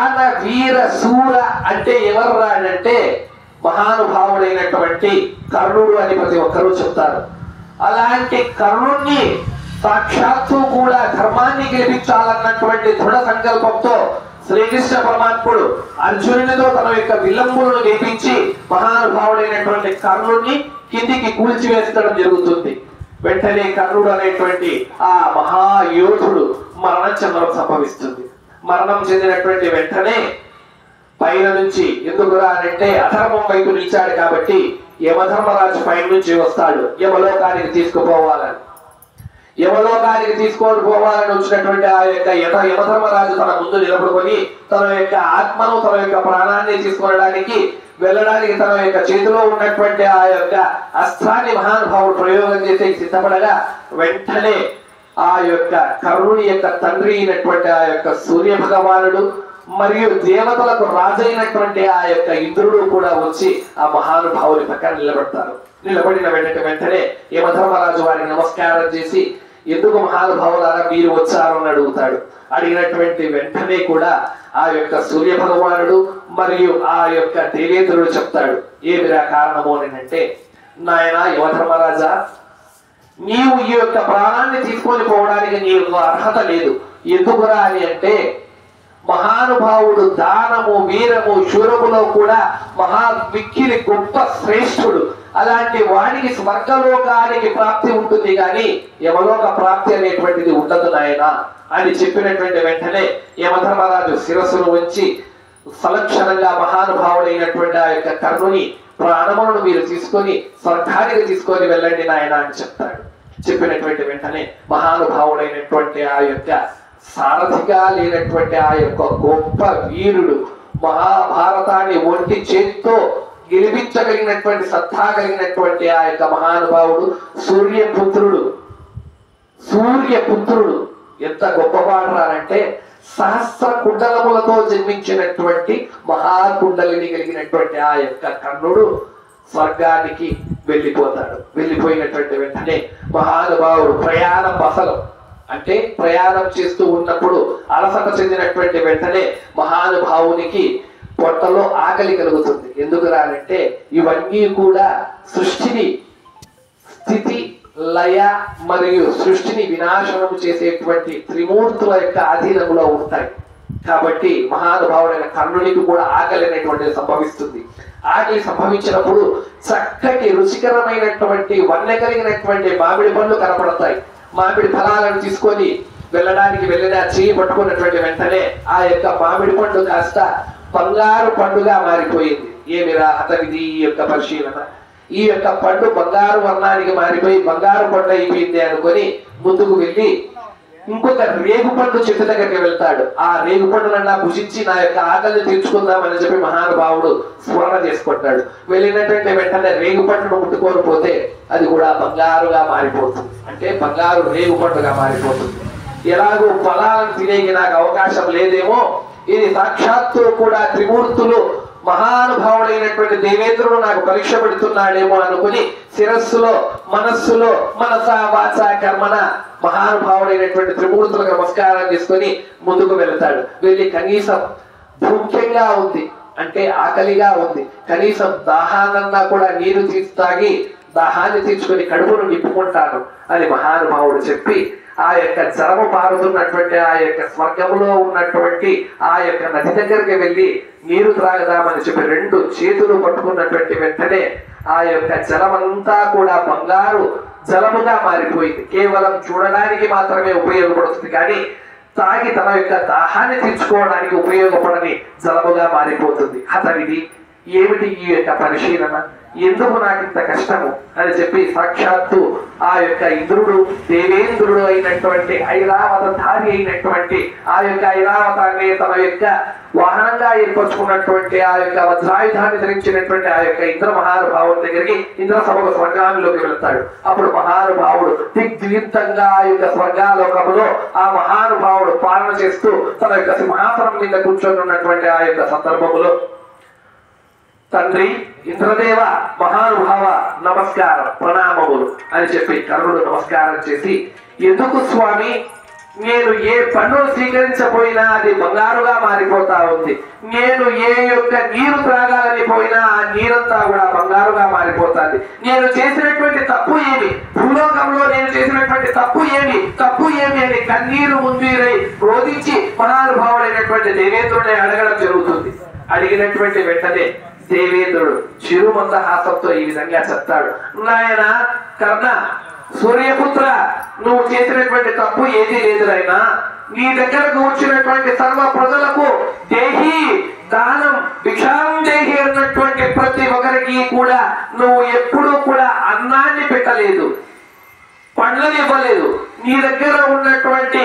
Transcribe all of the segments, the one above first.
దాన వీర శూర అంటే ఎవరు రాడంటే మహానుభావుడైనటువంటి కర్ణుడు అని ప్రతి ఒక్కరూ చెప్తారు. అలాంటి కర్ణుణ్ణి సాక్షాత్తు కూడా ధర్మాన్ని గెలిపించాలన్నటువంటి దృఢ సంకల్పంతో శ్రీకృష్ణ పరమాత్ముడు అర్జునునితో తన యొక్క విలంబులను గెలిపించి మహానుభావుడైనటువంటి కర్ణుణ్ణి కిందికి కూల్చివేస్తడం జరుగుతుంది. వెంటనే కర్ణుడు అనేటువంటి ఆ మహాయోధుడు మరణం చెందడం సంభవిస్తుంది. మరణం చెందినటువంటి వెంటనే పైన నుంచి ఎందుకు అంటే అధర్మం వైపు నిలిచాడు కాబట్టి యమధర్మరాజు పైన నుంచి వస్తాడు యమలోకానికి తీసుకుపోవాలని. యమలోకానికి తీసుకొని పోవాలని వచ్చినటువంటి ఆ యొక్క యమధర్మరాజు తన ముందు నిలబడుకొని తన యొక్క ఆత్మను తన యొక్క ప్రాణాన్ని తీసుకొనడానికి వెళ్ళడానికి తన యొక్క చేతిలో ఉన్నటువంటి ఆ యొక్క అస్త్రాన్ని మహానుభావుడు ప్రయోగం చేసి సిద్ధపడగా వెంటనే ఆ యొక్క కర్ణుని యొక్క తండ్రి అయినటువంటి ఆ యొక్క సూర్య భగవానుడు మరియు దేవతలకు రాజైనటువంటి ఆ యొక్క ఇంద్రుడు కూడా వచ్చి ఆ మహానుభావుని పక్కన నిలబడతారు. నిలబడిన వెంటనే యమధర్మరాజు వారికి నమస్కారం చేసి ఎందుకు మహానుభావులారా మీరు వచ్చారు అని అడుగుతాడు. అడిగినటువంటి వెంటనే కూడా ఆ యొక్క సూర్య భగవానుడు మరియు ఆ యొక్క దేవేంద్రుడు చెప్తాడు ఏమిరా కారణము అని అంటే, నాయన యమధర్మరాజా, నీవు ఈ యొక్క ప్రాణాన్ని తీసుకొని పోవడానికి నీకు అర్హత లేదు. ఎందుకురా అని అంటే మహానుభావుడు దానము వీరము శూరములో కూడా మహావిక్కిరి గొప్ప శ్రేష్ఠుడు. అలాంటి వాడికి స్వర్గలోకానికి ప్రాప్తి ఉంటుంది కానీ యమలోక ప్రాప్తి అనేటువంటిది ఉండదు నాయన అని చెప్పినటువంటి వెంటనే యమధర్మరాజు శిరస్సును ఉంచి సలక్షణంగా మహానుభావుడైనటువంటి ఆ యొక్క కర్ణుని ప్రాణములను మీరు తీసుకొని స్వర్గానికి తీసుకొని వెళ్ళండి నాయన అని చెప్తాడు. చెప్పినటువంటి వెంటనే మహానుభావుడైనటువంటి ఆ యొక్క సారథిగా లేనటువంటి ఆ యొక్క గొప్ప వీరుడు మహాభారతాన్ని ఒంటి చేతితో గెలిపించగలిగినటువంటి సత్తా కలిగినటువంటి ఆ యొక్క మహానుభావుడు సూర్యపుత్రుడు ఎంత గొప్పవాడరానంటే సహస్ర కుండలములతో జన్మించినటువంటి మహాకుండలిని కలిగినటువంటి ఆ యొక్క కర్ణుడు స్వర్గానికి వెళ్ళిపోతాడు. వెళ్ళిపోయినటువంటి వెంటనే మహానుభావుడు ప్రయాణం అసలు అంటే ప్రయాణం చేస్తూ ఉన్నప్పుడు అలసట చెందినటువంటి వెంటనే మహానుభావునికి పొట్టలో ఆకలి కలుగుతుంది. ఎందుకు రానంటే ఇవన్నీ కూడా సృష్టిని స్థితి లయ మరియు సృష్టిని వినాశనం చేసేటువంటి త్రిమూర్తుల యొక్క అధీనంలో ఉంటాయి. కాబట్టి మహానుభావుడైన కర్ణునికి కూడా ఆకలి అనేటువంటిది సంభవిస్తుంది. ఆకలి సంభవించినప్పుడు చక్కటి రుచికరమైనటువంటి వన్నె కలిగినటువంటి మామిడి పండ్లు కనపడతాయి. మామిడి ఫలాలను తీసుకొని వెళ్ళడానికి వెళ్ళిన చేయి పట్టుకున్నటువంటి వెంటనే ఆ యొక్క మామిడి పండు కాస్త బంగారు పండుగా మారిపోయింది. ఏమిరా అతనిది ఈ యొక్క పరిశీలన, ఈ యొక్క పండు బంగారు వర్ణానికి మారిపోయి బంగారు పండు అయిపోయింది అనుకొని ముందుకు వెళ్ళి ఇంకొక రేగు పండు చెట్టు దగ్గరికి వెళ్తాడు. ఆ రేగు పండునన్నా భుజించి నా యొక్క ఆకలిని తీర్చుకుందామని చెప్పి మహానుభావుడు స్మరణ చేసుకుంటాడు. వెళ్ళినటువంటి వెంటనే రేగు పండును ముట్టుకోకపోతే అది కూడా బంగారుగా మారిపోతుంది. అంటే బంగారు రేగు పండుగా మారిపోతుంది. ఎలాగో ఫలాలను తినేకి నాకు అవకాశం లేదేమో, ఇది సాక్షాత్తు కూడా త్రిమూర్తులు మహానుభావుడైనటువంటి దేవేంద్రుడు నాకు పరీక్ష పెడుతున్నాడేమో అనుకుని శిరస్సులో మనస్సులో మనస వాచ కర్మన మహానుభావుడైనటువంటి త్రిమూర్తులకు నమస్కారం చేసుకొని ముందుకు వెళ్తాడు. వెళ్ళి కనీసం భూఖ్యంగా ఉంది అంటే ఆకలిగా ఉంది, కనీసం దాహానన్నా కూడా నీరు తాగి దాహాన్ని తీర్చుకొని కడుపును నింపుకుంటాను అని మహానుభావుడు చెప్పి ఆ యొక్క జలము పారుతున్నటువంటి ఆ యొక్క స్వర్గములో ఉన్నటువంటి ఆ యొక్క నది దగ్గరికి వెళ్ళి నీరు త్రాగదామని చెప్పి రెండు చేతులు పట్టుకున్నటువంటి వెంటనే ఆ యొక్క జలమంతా కూడా బంగారు జలముగా మారిపోయింది. కేవలం చూడడానికి మాత్రమే ఉపయోగపడుతుంది కానీ తాగి తన యొక్క దాహాన్ని తీర్చుకోవడానికి ఉపయోగపడని జలముగా మారిపోతుంది. అతనిది ఏమిటి ఈ యొక్క పరిశీలన, ఎందుకు నాకు ఇంత కష్టము అని చెప్పి సాక్షాత్తు ఆ యొక్క ఇంద్రుడు దేవేంద్రుడు అయినటువంటి ఐరావతధారి అయినటువంటి ఆ యొక్క ఐరావతాన్ని తన యొక్క వాహనంగా ఏర్పరచుకున్నటువంటి ఆ యొక్క వజ్రాయుధాన్ని ధరించినటువంటి ఆ యొక్క ఇంద్ర మహానుభావుడి దగ్గరికి ఇంద్ర సభకు స్వర్గాల్లోకి వెళ్తాడు. అప్పుడు మహానుభావుడు దిగ్దీప్తంగా ఆ యొక్క స్వర్గాలోకములో ఆ మహానుభావుడు పాలన చేస్తూ తన యొక్క సింహాసనం మీద కూర్చొని ఉన్నటువంటి ఆ యొక్క సందర్భములో తండ్రి ఇంద్రదేవ మహానుభావ నమస్కారం ప్రణామములు అని చెప్పి కర్ణుడు నమస్కారం చేసి, ఎందుకు స్వామి నేను ఏ పన్నును స్వీకరించపోయినా అది బంగారుగా మారిపోతా ఉంది. నేను ఏ యొక్క నీరు త్రాగాలని పోయినా ఆ నీరంతా కూడా బంగారుగా మారిపోతుంది. నేను చేసినటువంటి తప్పు ఏమి, భూలోకంలో నేను చేసినటువంటి తప్పు ఏమి అని కన్నీరు ముందీరై రోధించి మహానుభావుడైనటువంటి దేవేంద్రుడిని అడగడం జరుగుతుంది. అడిగినటువంటి వెంటనే దేవేంద్రుడు చిరుమందహాసంతో ఈ విధంగా చెప్తాడు, నాయన కర్ణ, సూర్యపుత్ర, నువ్వు చేసినటువంటి తప్పు ఏది లేదు నాయనా. నీ దగ్గరకు వచ్చినటువంటి సర్వ ప్రజలకు దేహి దానం భిక్షాం దేహి అన్నటువంటి ప్రతి ఒక్కరికి కూడా నువ్వు ఎప్పుడూ కూడా అన్నాన్ని పెట్టలేదు, పండ్లను ఇవ్వలేదు. నీ దగ్గర ఉన్నటువంటి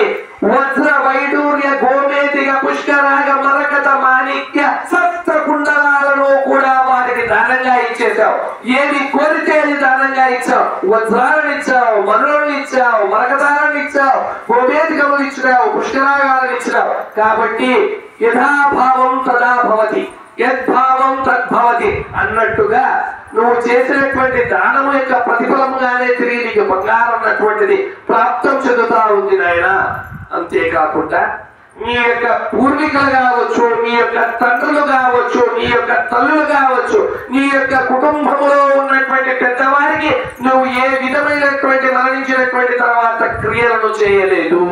వజ్ర వైడూర్య గోమేతిక పుష్కరాగ మరకత మాణిక్య సప్త కుండలాలను కూడా వారికి దానంగా ఇచ్చేసావు. ఏది కోరితే అది దానంగా ఇచ్చావు. వజ్రాలను ఇచ్చావు, మనులను ఇచ్చావు, మరకతాలను ఇచ్చావు, గోమేతికములు ఇచ్చినావు, పుష్కరాగాలను ఇచ్చినావు. కాబట్టి యథాభావం తదా భవతి, యద్భావం తద్భవతి అన్నట్టుగా నువ్వు చేసినటువంటి దానము యొక్క ప్రతిఫలముగానే తిరిగి నీకు బంగారం అన్నటువంటిది ప్రాప్తం చెందుతా ఉంది నాయన. అంతేకాకుండా మీ యొక్క పూర్వీకులు కావచ్చు, మీ యొక్క తండ్రులు కావచ్చు, మీ యొక్క తల్లులు కావచ్చు, నీ యొక్క కుటుంబంలో ఉన్నటువంటి పెద్దవారికి నువ్వు ఏ విధమైనటువంటి మరణించినటువంటి తర్వాత క్రియలను చేయలేదు,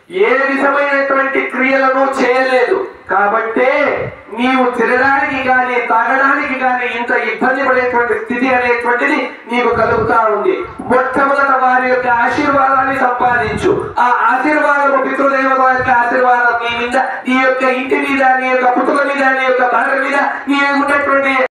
ఏ విధమైనటువంటి క్రియలను చేయలేదు. కాబట్టే నీవు తినడానికి కానీ తాగడానికి కానీ ఇంత ఇబ్బంది పడేటువంటి స్థితి అనేటువంటిది నీకు కలుగుతా ఉంది. మొట్టమొదట వారి యొక్క ఆశీర్వాదాన్ని సంపాదించు. ఆ ఆశీర్వాదము పితృదేవత యొక్క ఆశీర్వాదం నీ మీద, నీ యొక్క ఇంటి మీద, నీ యొక్క పుట్టుక మీద, నీ యొక్క భార్య మీద, నీ ఉన్నటువంటి